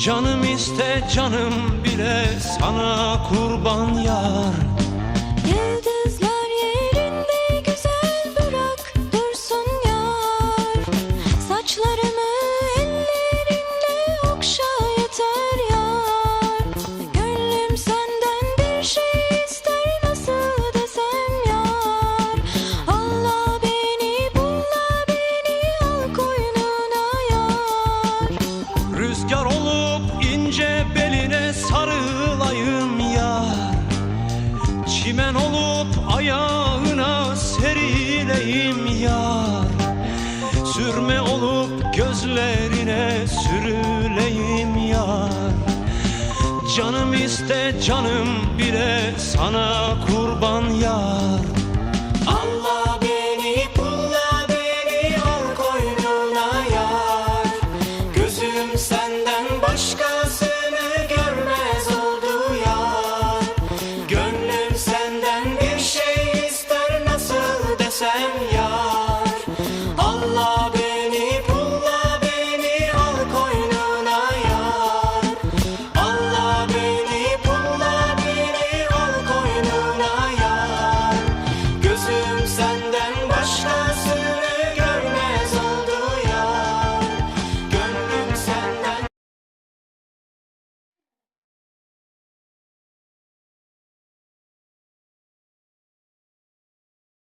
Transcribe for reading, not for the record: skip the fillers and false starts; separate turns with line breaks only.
Canım iste canım bile sana kurban yar.
Yıldızlar yerinde güzel bırak dursun yar. Saçlarımı ellerinde okşa yeter yar. Gönlüm senden bir şey ister, nasıl desem yar. Allah beni bulla beni al koynuna yar.
Rüzgar olup ince beline sarılayım yar. Çimen olup ayağına serileyim yar. Sürme olup gözlerine sürüleyim yar. Canım iste canım bile sana kurban yar.
Allah beni pulla beni al koynuna yar. Gözüm senden başkasını görmez oldu yar. Gönlüm senden bir şey ister, nasıl desem